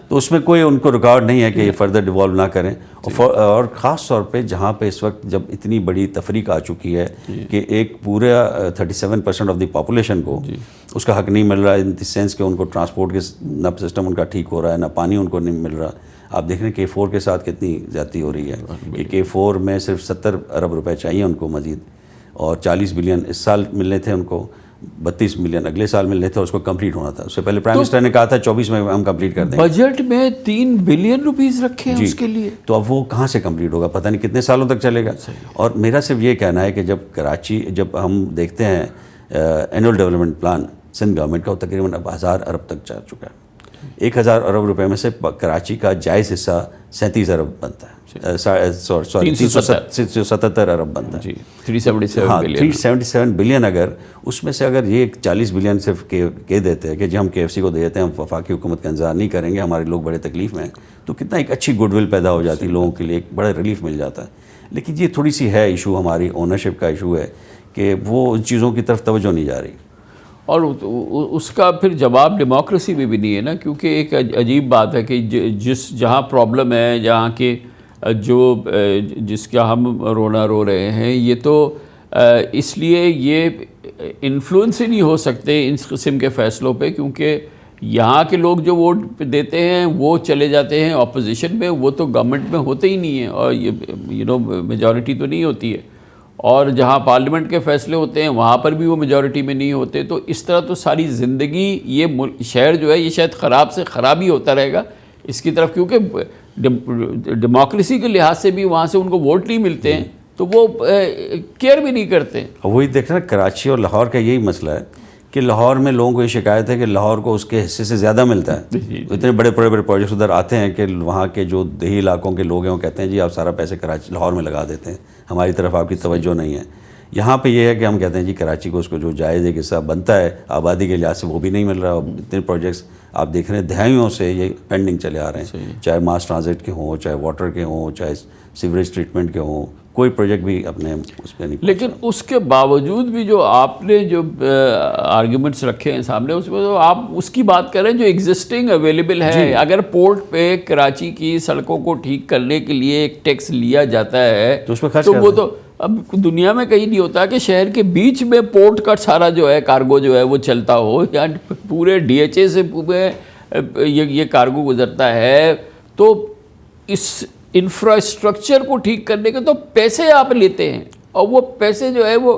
Speaker 2: تو اس میں کوئی ان کو ریکارڈ نہیں ہے کہ یہ فردر ڈیوالو نہ کریں. اور خاص طور پہ جہاں پہ اس وقت جب اتنی بڑی تفریق آ چکی ہے کہ ایک پورا 37% آف دی پاپولیشن کو اس کا حق نہیں مل رہا، ان دی سینس کہ ان کو ٹرانسپورٹ کے نہ سسٹم ان کا ٹھیک ہو رہا ہے، نہ پانی ان کو نہیں مل رہا. آپ دیکھ رہے ہیں K4 کے ساتھ کتنی زیادتی ہو رہی ہے. یہ K4 میں صرف 70 ارب روپے چاہیے ان کو مزید، اور 40 بلین اس سال ملنے تھے ان کو، 32 بلین اگلے سال ملنے تھے، اس کو کمپلیٹ ہونا تھا. اس سے پہلے پرائم منسٹر نے کہا تھا 24 میں ہم کمپلیٹ کر دیں گے.
Speaker 1: بجٹ میں 3 بلین روپیز رکھے ہیں اس کے لیے.
Speaker 2: تو اب وہ کہاں سے کمپلیٹ ہوگا؟ پتہ نہیں کتنے سالوں تک چلے گا. اور میرا صرف یہ کہنا ہے کہ جب ہم دیکھتے ہیں annual development plan Sindh government کا، وہ تقریباً اب 1000 ارب تک جا چکا ہے. 1000 ارب روپے میں سے کراچی کا جائز حصہ 37 ارب بنتا ہے. سوری 377 ارب بنتا ہے
Speaker 1: جی 377
Speaker 2: ہاں
Speaker 1: بلین
Speaker 2: 377 بلین. اگر اس میں سے اگر یہ 40 بلین صرف کہہ دیتے ہیں کہ جی ہم KFC کو دے دیتے ہیں, ہم وفاقی حکومت کا انتظار نہیں کریں گے, ہمارے لوگ بڑے تکلیف میں ہیں, تو کتنا ایک اچھی گڈ ول پیدا ہو جاتی ہے لوگوں کے لیے, ایک بڑا ریلیف مل جاتا ہے. لیکن یہ تھوڑی سی ہے ایشو, ہماری اونرشپ کا ایشو ہے کہ وہ ان چیزوں کی طرف توجہ نہیں جا رہی.
Speaker 1: اور اس کا پھر جواب ڈیموکریسی میں بھی نہیں ہے نا, کیونکہ ایک عجیب بات ہے کہ جہاں پرابلم ہے, جہاں کے جس کا ہم رونا رو رہے ہیں, یہ تو اس لیے یہ انفلوئنس ہی نہیں ہو سکتے اس قسم کے فیصلوں پہ, کیونکہ یہاں کے لوگ جو ووٹ دیتے ہیں وہ چلے جاتے ہیں اپوزیشن میں, وہ تو گورنمنٹ میں ہوتے ہی نہیں ہیں, اور یہ میجورٹی تو نہیں ہوتی ہے. اور جہاں پارلیمنٹ کے فیصلے ہوتے ہیں وہاں پر بھی وہ میجورٹی میں نہیں ہوتے. تو اس طرح تو ساری زندگی یہ شہر جو ہے یہ شاید خراب سے خراب ہی ہوتا رہے گا اس کی طرف, کیونکہ ڈیموکریسی کے لحاظ سے بھی وہاں سے ان کو ووٹ نہیں ملتے ہیں, تو وہ کیئر بھی نہیں کرتے.
Speaker 2: وہی دیکھنا کراچی اور لاہور کا یہی مسئلہ ہے کہ لاہور میں لوگوں کو یہ شکایت ہے کہ لاہور کو اس کے حصے سے زیادہ ملتا ہے. اتنے بڑے پروجیکٹس ادھر آتے ہیں کہ وہاں کے جو دیہی علاقوں کے لوگ ہیں وہ کہتے ہیں جی آپ سارا پیسے کراچی لاہور میں لگا دیتے ہیں, ہماری طرف آپ کی توجہ نہیں ہے. یہاں پہ یہ ہے کہ ہم کہتے ہیں جی کراچی کو اس کو جو جائز ایک حصہ بنتا ہے آبادی کے لحاظ سے وہ بھی نہیں مل رہا. اتنے پروجیکٹس آپ دیکھ رہے ہیں دہائیوں سے یہ پینڈنگ چلے آ رہے ہیں, چاہے ماس ٹرانزٹ کے ہوں, چاہے واٹر کے ہوں, چاہے سیوریج ٹریٹمنٹ کے ہوں, کوئی پروجیکٹ بھی اپنے اس پہ نہیں.
Speaker 1: لیکن اس کے باوجود بھی جو آپ نے جو آرگیومنٹس رکھے ہیں سامنے, اس میں تو آپ اس کی بات کریں جو ایگزسٹنگ اویلیبل ہے. اگر پورٹ پہ کراچی کی سڑکوں کو ٹھیک کرنے کے لیے ایک ٹیکس لیا جاتا ہے
Speaker 2: تو اس پہ خرچ
Speaker 1: تو وہ تو اب دنیا میں کہیں نہیں ہوتا کہ شہر کے بیچ میں پورٹ کا سارا جو ہے کارگو جو ہے وہ چلتا ہو, یا پورے DHA سے یہ کارگو گزرتا ہے. تو اس انفراسٹرکچر کو ٹھیک کرنے کے تو پیسے آپ لیتے ہیں, اور وہ پیسے جو ہے وہ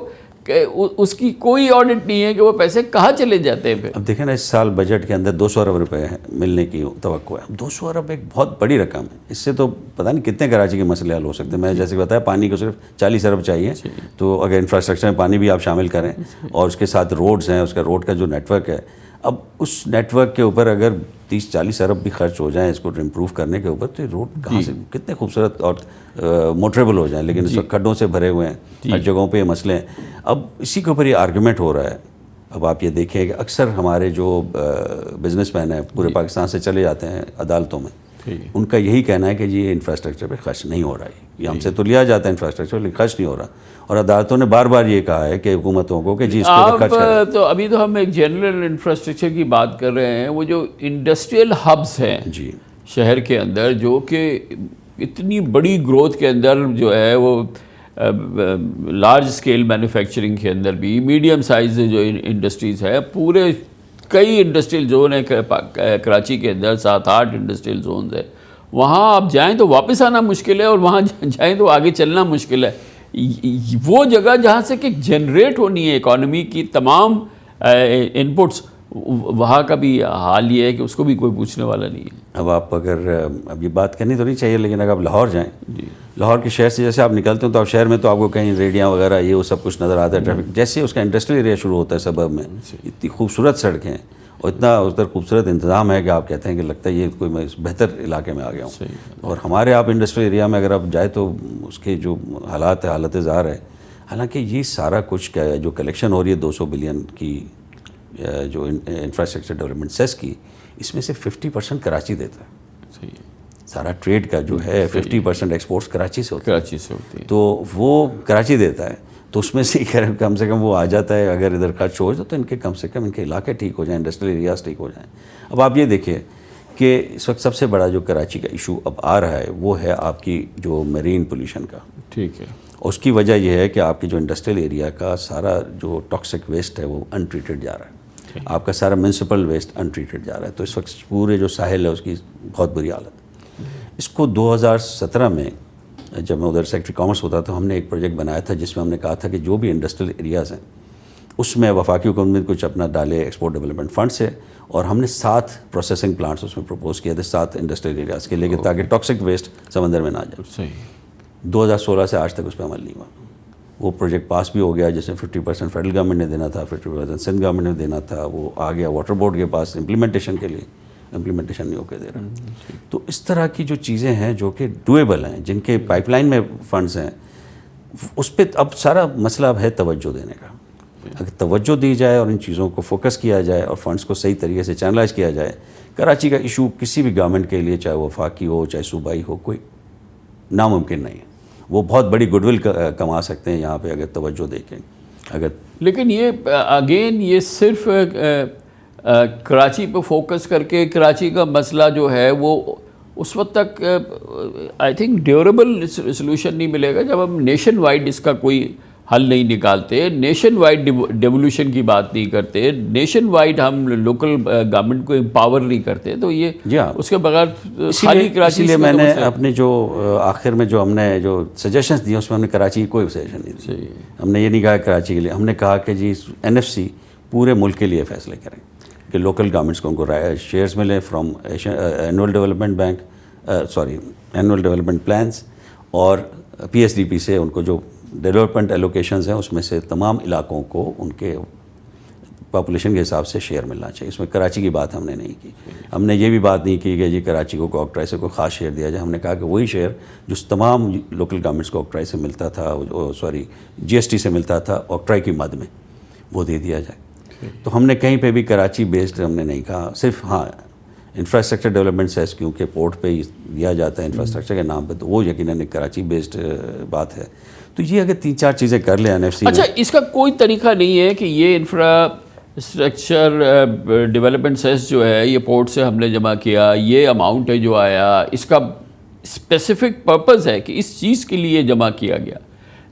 Speaker 1: اس کی کوئی آڈٹ نہیں ہے کہ وہ پیسے کہاں چلے جاتے ہیں.
Speaker 2: اب دیکھیں نا اس سال بجٹ کے اندر 200 ارب روپے ملنے کی توقع ہے. 200 ارب ایک بہت بڑی رقم ہے. اس سے تو پتہ نہیں کتنے کراچی کے مسئلے حل ہو سکتے ہیں. میں جیسے بتایا پانی کو صرف 40 ارب چاہیے, تو اگر انفراسٹرکچر میں پانی بھی آپ شامل کریں اور اس کے ساتھ روڈز ہیں, اس کا روڈ کا جو نیٹ ورک ہے, اب اس نیٹ ورک کے اوپر اگر 30-40 ارب بھی خرچ ہو جائیں اس کو امپروو کرنے کے اوپر, تو روڈ کہاں سے کتنے خوبصورت اور موٹریبل ہو جائیں. لیکن اس وقت کھڈوں سے بھرے ہوئے ہیں, ہر جگہوں پہ یہ مسئلے ہیں. اب اسی کے اوپر یہ آرگومنٹ ہو رہا ہے. اب آپ یہ دیکھیں کہ اکثر ہمارے جو بزنس مین ہیں پورے پاکستان سے چلے جاتے ہیں عدالتوں میں, ان کا یہی کہنا ہے کہ جی یہ انفراسٹرکچر پہ خرچ نہیں ہو رہا ہے. یہ ہم سے تو لیا جاتا ہے انفراسٹرکچر, لیکن خرچ نہیں ہو رہا. اور عدالتوں نے بار بار یہ کہا ہے کہ حکومتوں کو کہ جی اس پہ خرچ کریں.
Speaker 1: تو ابھی تو ہم ایک جنرل انفراسٹرکچر کی بات کر رہے ہیں, وہ جو انڈسٹریل ہبس ہیں
Speaker 2: جی
Speaker 1: شہر کے اندر, جو کہ اتنی بڑی گروتھ کے اندر جو ہے وہ لارج اسکیل مینوفیکچرنگ کے اندر بھی میڈیم سائز جو انڈسٹریز ہے, پورے کئی انڈسٹریل زون ہیں کراچی کے اندر, 7-8 انڈسٹریل زونز ہیں. وہاں آپ جائیں تو واپس آنا مشکل ہے, اور وہاں جائیں تو آگے چلنا مشکل ہے. وہ جگہ جہاں سے کہ جنریٹ ہونی ہے اکانومی کی تمام انپٹس, وہاں کا بھی حال یہ ہے کہ اس کو بھی کوئی پوچھنے والا نہیں ہے.
Speaker 2: اب آپ اگر اب یہ بات کرنی تو نہیں چاہیے, لیکن اگر آپ لاہور جائیں, لاہور کے شہر سے جیسے آپ نکلتے ہیں تو آپ شہر میں تو آپ کو کہیں ریڈیاں وغیرہ یہ وہ سب کچھ نظر آتا ہے. ٹریفک جیسے اس کا انڈسٹریل ایریا شروع ہوتا ہے سبب میں, اتنی خوبصورت سڑکیں اور اتنا ادھر خوبصورت انتظام ہے کہ آپ کہتے ہیں کہ لگتا ہے یہ کوئی میں بہتر علاقے میں آ گیا ہوں. اور ہمارے آپ انڈسٹریل ایریا میں اگر آپ جائیں تو اس کے جو حالات ہے, حالت زار ہے. حالانکہ یہ سارا کچھ کیا ہے جو کلیکشن ہو رہی ہے 200 بلین کی جو انفراسٹرکچر ڈیولپمنٹ سیس کی, اس میں سے 50% کراچی دیتا ہے. سارا ٹریڈ کا جو ہے 50% ایکسپورٹس کراچی سے ہوتی ہے, تو وہ کراچی دیتا ہے. تو اس میں سے کم وہ آ جاتا ہے. اگر ادھر خرچ ہو جائے تو ان کے کم سے کم ان کے علاقے ٹھیک ہو جائیں, انڈسٹریل ایریاز ٹھیک ہو جائیں. اب آپ یہ دیکھیے کہ اس وقت سب سے بڑا جو کراچی کا ایشو اب آ رہا ہے وہ ہے آپ کی جو میرین پولیوشن کا.
Speaker 1: ٹھیک ہے.
Speaker 2: اس کی وجہ یہ ہے کہ آپ کی جو انڈسٹریل ایریا کا سارا جو ٹاکسک ویسٹ ہے وہ ان ٹریٹڈ جا رہا ہے. آپ کا سارا میونسپل ویسٹ ان ٹریٹڈ جا رہا ہے. تو اس وقت پورے جو ساحل ہے اس کی بہت بری حالت. اس کو 2017 میں جب میں ادھر سیکٹری کامرس ہوتا تو ہم نے ایک پروجیکٹ بنایا تھا جس میں ہم نے کہا تھا کہ جو بھی انڈسٹریل ایریاز ہیں اس میں وفاقی حکومت نے کچھ اپنا ڈالے ایکسپورٹ ڈیولپمنٹ فنڈ سے, اور ہم نے 7 پروسیسنگ پلانٹس اس میں پروپوز کیے تھے 7 انڈسٹریل ایریاز کے لیے, تاکہ ٹاکسک ویسٹ سمندر میں نہ جائے. 2016 سے آج تک اس پہ عمل نہیں ہوا. وہ پروجیکٹ پاس بھی ہو گیا جس میں 50% فیڈرل گورنمنٹ نے دینا تھا, 50% سندھ گورنمنٹ نے دینا تھا. وہ آ گیا واٹر بورڈ کے پاس امپلیمنٹیشن کے لیے. امپلیمنٹیشن نہیں ہو کے دے رہا. تو اس طرح کی جو چیزیں ہیں جو کہ ڈویبل ہیں, جن کے پائپ لائن میں فنڈز ہیں, اس پہ اب سارا مسئلہ اب ہے توجہ دینے کا. اگر توجہ دی جائے اور ان چیزوں کو فوکس کیا جائے اور فنڈز کو صحیح طریقے سے چینلائز کیا جائے, کراچی کا ایشو کسی بھی گورنمنٹ کے لیے, چاہے وہ وفاقی ہو چاہے صوبائی ہو, کوئی ناممکن نہیں ہے. وہ بہت بڑی گڈ ول کما سکتے ہیں یہاں پہ اگر توجہ دے کے. اگر
Speaker 1: لیکن یہ اگین یہ صرف کراچی پہ فوکس کر کے کراچی کا مسئلہ جو ہے وہ اس وقت تک آئی تھنک ڈیوریبل سلوشن نہیں ملے گا جب ہم نیشن وائڈ اس کا کوئی حل نہیں نکالتے, نیشن وائڈ ڈیولوشن کی بات نہیں کرتے, نیشن وائڈ ہم لوکل گورنمنٹ کو امپاور نہیں کرتے. تو یہ اس کے بغیر خالی کراچی.
Speaker 2: اس لیے میں نے اپنے جو آخر میں جو ہم نے جو سجیشنز دیے اس میں ہم نے کراچی کی کوئی سجیشن نہیں دی. ہم نے یہ نہیں کہا کراچی کے لیے, ہم نے کہا کہ جی NFC پورے ملک کے لیے فیصلے کریں کہ لوکل گورنمنٹس کو ان کو شیئرز ملیں from annual development annual development plans, اور PSDP سے ان کو جو ڈیولپمنٹ ایلوکیشنز ہیں اس میں سے تمام علاقوں کو ان کے پاپولیشن کے حساب سے شیئر ملنا چاہیے. اس میں کراچی کی بات ہم نے نہیں کی. ہم نے یہ بھی بات نہیں کی کہ جی کراچی کو آکٹرائی سے کوئی خاص شیئر دیا جائے. ہم نے کہا کہ وہی شیئر جو تمام لوکل گورنمنٹس کو آکٹرائی سے ملتا تھا, GST سے ملتا تھا آکٹرائی کی مد میں, وہ دے دیا جائے. تو ہم نے کہیں پہ بھی کراچی بیسڈ ہم نے نہیں کہا. صرف ہاں انفراسٹرکچر ڈیولپمنٹ سیس کیونکہ پورٹ پہ ہی دیا جاتا ہے انفراسٹرکچر کے نام پہ, تو وہ یقیناً ایک کراچی بیسڈ بات ہے. تو یہ اگر 3-4 چیزیں کر لیں NFC.
Speaker 1: اچھا, اس کا کوئی طریقہ نہیں ہے کہ یہ انفراسٹرکچر ڈیولپمنٹ سیس جو ہے یہ پورٹ سے ہم نے جمع کیا, یہ اماؤنٹ ہے جو آیا, اس کا اسپیسیفک پرپز ہے کہ اس چیز کے لیے جمع کیا گیا,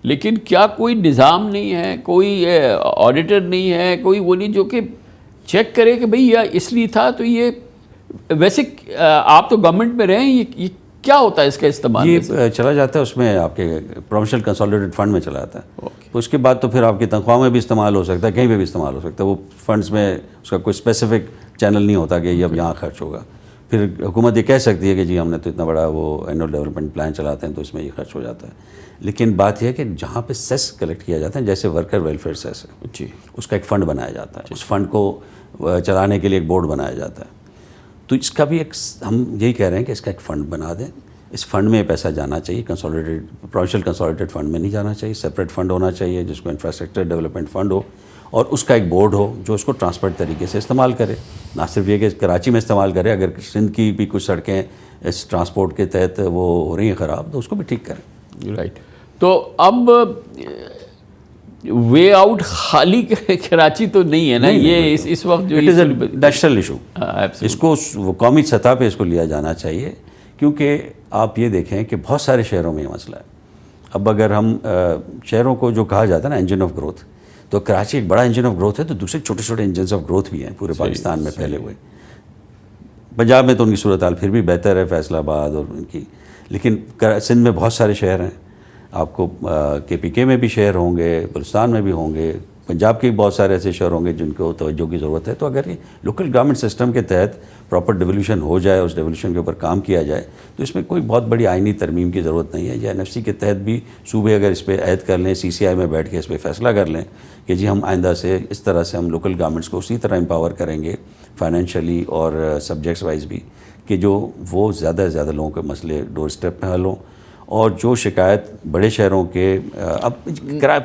Speaker 1: لیکن کیا کوئی نظام نہیں ہے, کوئی آڈیٹر نہیں ہے, کوئی وہ نہیں جو کہ چیک کرے کہ بھئی یہ اس لیے تھا. تو یہ ویسے آپ تو گورنمنٹ میں رہے ہیں, یہ کیا ہوتا ہے اس کا استعمال؟
Speaker 2: یہ چلا جاتا ہے اس میں آپ کے پروفیشنل کنسالیڈیٹ فنڈ میں چلا جاتا ہے. تو اس کے بعد تو پھر آپ کی تنخواہ میں بھی استعمال ہو سکتا ہے, کہیں پہ بھی استعمال ہو سکتا ہے. وہ فنڈز میں اس کا کوئی اسپیسیفک چینل نہیں ہوتا کہ یہ اب یہاں خرچ ہوگا. پھر حکومت یہ کہہ سکتی ہے کہ جی ہم نے تو اتنا بڑا وہ اینول ڈیولپمنٹ پلان چلاتے ہیں تو اس میں یہ خرچ ہو جاتا ہے. لیکن بات یہ ہے کہ جہاں پہ سیس کلیکٹ کیا جاتا ہے, جیسے ورکر ویلفیئر سیس ہے جی, اس کا ایک فنڈ بنایا جاتا ہے. اس فنڈ کو چلانے کے لیے ایک بورڈ بنایا جاتا ہے. تو اس کا بھی ایک ہم یہی کہہ رہے ہیں کہ اس کا ایک فنڈ بنا دیں. اس فنڈ میں پیسہ جانا چاہیے, پروونشل کنسالیڈیٹ فنڈ میں نہیں جانا چاہیے. سپریٹ فنڈ ہونا چاہیے جس کو انفراسٹرکچر ڈیولپمنٹ فنڈ ہو, اور اس کا ایک بورڈ ہو جو اس کو ٹرانسپرنٹ طریقے سے استعمال کرے. نہ صرف یہ کہ کراچی میں استعمال کرے, اگر سندھ کی بھی کچھ سڑکیں اس ٹرانسپورٹ کے تحت وہ ہو رہی ہیں خراب, تو اس کو بھی ٹھیک کریں.
Speaker 1: رائٹ. تو اب وے آؤٹ خالی کراچی تو نہیں ہے نا, یہ اس وقت جو
Speaker 2: it is a national issue. اس کو وہ قومی سطح پہ اس کو لیا جانا چاہیے, کیونکہ آپ یہ دیکھیں کہ بہت سارے شہروں میں یہ مسئلہ ہے. اب اگر ہم شہروں کو جو کہا جاتا ہے نا انجن آف گروتھ, تو کراچی ایک بڑا انجن آف گروتھ ہے, تو دوسرے چھوٹے چھوٹے انجنز آف گروتھ بھی ہیں پورے پاکستان میں پھیلے ہوئے. پنجاب میں تو ان کی صورتحال پھر بھی بہتر ہے, فیصل آباد اور ان کی, لیکن سندھ میں بہت سارے شہر ہیں. آپ کو KPK میں بھی شہر ہوں گے, بلوچستان میں بھی ہوں گے, پنجاب کے بھی بہت سارے ایسے شہر ہوں گے جن کو توجہ کی ضرورت ہے. تو اگر یہ لوکل گورنمنٹ سسٹم کے تحت پراپر ڈیولوشن ہو جائے, اس ڈیولوشن کے اوپر کام کیا جائے, تو اس میں کوئی بہت بڑی آئینی ترمیم کی ضرورت نہیں ہے. یا NFC کے تحت بھی صوبے اگر اس پہ عہد کر لیں, CCI میں بیٹھ کے اس پہ فیصلہ کر لیں کہ جی ہم آئندہ سے اس طرح سے ہم لوکل گورنمنٹس کو اسی طرح امپاور کریں گے فائنینشلی اور سبجیکٹس وائز بھی, کہ جو وہ زیادہ سے زیادہ لوگوں کے مسئلے ڈور اسٹیپ پہ حل ہوں. اور جو شکایت بڑے شہروں کے, اب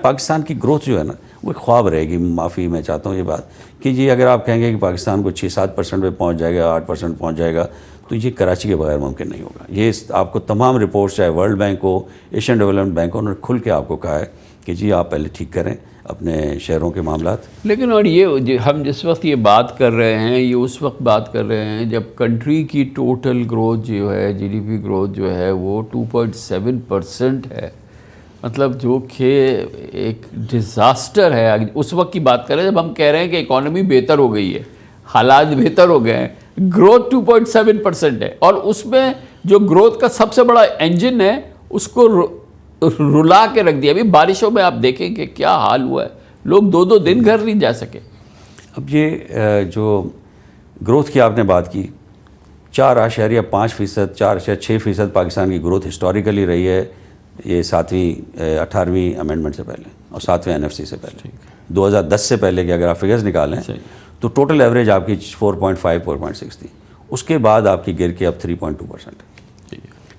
Speaker 2: پاکستان کی گروتھ جو ہے نا وہ ایک خواب رہے گی. معافی میں چاہتا ہوں یہ بات کہ جی اگر آپ کہیں گے کہ پاکستان کو 6-7% پہ پہنچ جائے گا, 8% پہنچ جائے گا, تو یہ کراچی کے بغیر ممکن نہیں ہوگا. یہ آپ کو تمام رپورٹس, چاہے ورلڈ بینک ہو, ایشین ڈیولپمنٹ بینک ہو, انہوں نے کھل کے آپ کو کہا ہے کہ جی آپ پہلے ٹھیک کریں اپنے شہروں کے معاملات.
Speaker 1: لیکن اور یہ ہم جس وقت یہ بات کر رہے ہیں, یہ اس وقت بات کر رہے ہیں جب کنٹری کی ٹوٹل گروتھ جو ہے, GDP گروتھ جو ہے وہ 2.7% ہے. مطلب جو کہ ایک ڈیزاسٹر ہے. اس وقت کی بات کر رہے ہیں جب ہم کہہ رہے ہیں کہ اکانومی بہتر ہو گئی ہے, حالات بہتر ہو گئے ہیں, گروتھ 2.7% ہے, اور اس میں جو گروتھ کا سب سے بڑا انجن ہے اس کو رلا کے رکھ دیا. ابھی بارشوں میں آپ دیکھیں کہ کیا حال ہوا ہے, لوگ 2 دن گھر نہیں جا سکے.
Speaker 2: اب یہ جو گروتھ کی آپ نے بات کی, 4.5%, 4.6% پاکستان کی گروتھ ہسٹوریکلی رہی ہے, یہ 18ویں امینڈمنٹ سے پہلے اور 7ویں NFC سے پہلے. 2010 سے پہلے کے اگر آپ فگرز نکالیں تو ٹوٹل ایوریج آپ کی 4.5-4.6 تھی. اس کے بعد آپ کی گر کے اب 3.2% ہے.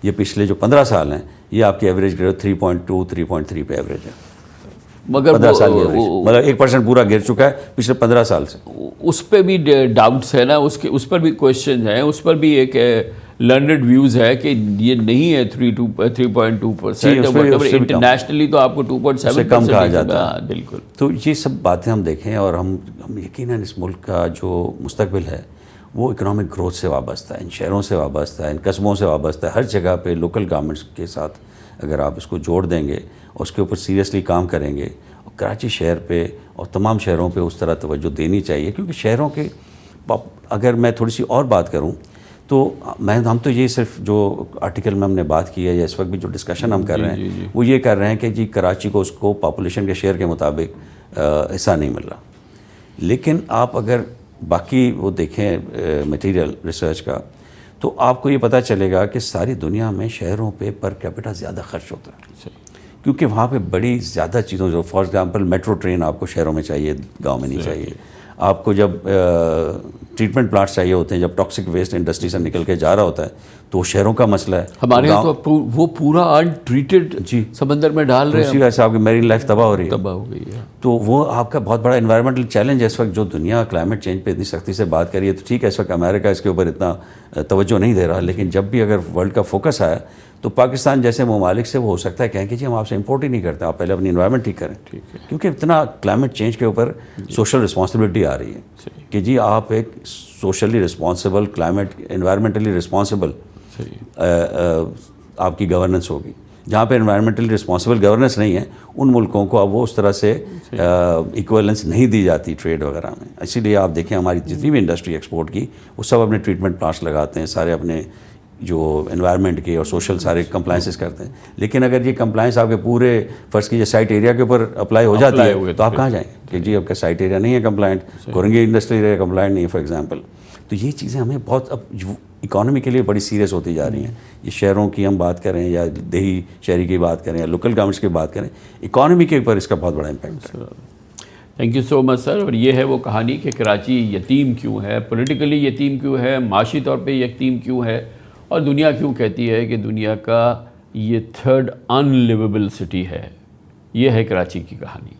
Speaker 2: یہ پچھلے جو 15 سال ہیں یہ آپ کی ایوریج گروتھ 3.2 3.3 پہ ایوریج ہے.
Speaker 1: مگر
Speaker 2: 15 سال کی ایوریج مطلب 1% پورا گر چکا ہے پچھلے 15 سال سے.
Speaker 1: اس پہ بھی ڈاؤٹس ہے نا, اس پر بھی کوشچن ہیں, اس پر بھی ایک لرنڈ ویوز ہے کہ یہ نہیں ہے 3.2%, انٹرنیشنلی تو آپ کو 2.7%
Speaker 2: سے کم کہا جاتا ہے.
Speaker 1: بالکل.
Speaker 2: تو یہ سب باتیں ہم دیکھیں اور ہم یقیناً اس ملک کا جو مستقبل ہے وہ اکنامک گروتھ سے وابستہ ہے, ان شہروں سے وابستہ ہے, ان قصبوں سے وابستہ ہے. ہر جگہ پہ لوکل گورنمنٹس کے ساتھ اگر آپ اس کو جوڑ دیں گے اور اس کے اوپر سیریسلی کام کریں گے, اور کراچی شہر پہ اور تمام شہروں پہ اس طرح توجہ دینی چاہیے. کیونکہ شہروں کے اگر میں تھوڑی سی اور بات کروں تو ہم تو یہ صرف جو آرٹیکل میں ہم نے بات کی ہے یا اس وقت بھی جو ڈسکشن ہم کر رہے ہیں وہ یہ کر رہے ہیں کہ جی کراچی کو اس کو پاپولیشن کے شیئر کے مطابق حصہ نہیں مل رہا. لیکن آپ اگر باقی وہ دیکھیں مٹیریل ریسرچ کا تو آپ کو یہ پتہ چلے گا کہ ساری دنیا میں شہروں پہ پر کیپٹا زیادہ خرچ ہوتا ہے, کیونکہ وہاں پہ بڑی زیادہ چیزوں جو فار ایگزامپل میٹرو ٹرین آپ کو شہروں میں چاہیے, گاؤں میں نہیں چاہیے. آپ کو جب ٹریٹمنٹ پلانٹس چاہیے ہوتے ہیں, جب ٹاکسک ویسٹ انڈسٹری سے نکل کے جا رہا ہوتا ہے تو وہ شہروں کا مسئلہ ہے.
Speaker 1: ہمارے یہاں تو وہ پورا ان ٹریٹڈ سمندر میں ڈال رہے ہیں,
Speaker 2: اسی وجہ سے آپ کی میرین لائف تباہ ہو رہی ہے,
Speaker 1: تباہ ہو گئی ہے.
Speaker 2: تو وہ آپ کا بہت بڑا انوائرمنٹل چیلنج ہے اس وقت. جو دنیا کلائمیٹ چینج پہ اتنی سختی سے بات کر رہی ہے تو ٹھیک ہے اس وقت امریکہ اس کے اوپر اتنا توجہ نہیں دے رہا, لیکن جب بھی اگر ورلڈ کا فوکس آیا تو پاکستان جیسے ممالک سے وہ ہو سکتا ہے کہیں کہ جی ہم آپ سے امپورٹ ہی نہیں کرتے, آپ پہلے اپنی انوائرمنٹ ٹھیک کریں. کیونکہ اتنا کلائمیٹ چینج کے اوپر سوشل رسپانسبلٹی آ رہی ہے کہ جی آپ ایک socially responsible, climate environmentally responsible آپ کی گورننس ہوگی. جہاں پہ انوائرمنٹلی رسپانسبل گورننس نہیں ہے ان ملکوں کو اب وہ اس طرح سے ایکویلنس نہیں دی جاتی ٹریڈ وغیرہ میں. اسی لیے آپ دیکھیں ہماری جتنی بھی انڈسٹری ایکسپورٹ کی وہ سب اپنے ٹریٹمنٹ پلانٹس لگاتے ہیں, سارے اپنے جو انوائرمنٹ کے اور سوشل سارے کمپلائنسز کرتے ہیں. لیکن اگر یہ کمپلائنس آپ کے پورے فرض کیجیے سائٹ ایریا کے اوپر اپلائی ہو جاتی ہے تو آپ کہاں جائیں کہ جی آپ کا سائٹ ایریا نہیں ہے compliant, Korangi industry area compliant نہیں ہے فار ایگزامپل. تو یہ چیزیں ہمیں بہت اب اکانومی کے لیے بڑی سیریس ہوتی جا رہی ہیں. یہ شہروں کی ہم بات کریں یا دیہی شہری کی بات کریں یا لوکل گورنمنٹس کی بات کریں, اکانومی کے اوپر اس کا بہت بڑا امپیکٹ ہے.
Speaker 1: تھینک یو سو مچ سر. اور یہ ہے وہ کہانی کہ کراچی یتیم کیوں ہے, پولیٹیکلی یتیم کیوں ہے, معاشی طور پہ یتیم کیوں ہے, اور دنیا کیوں کہتی ہے کہ دنیا کا یہ 3rd ان لیویبل سٹی ہے. یہ ہے کراچی کی کہانی.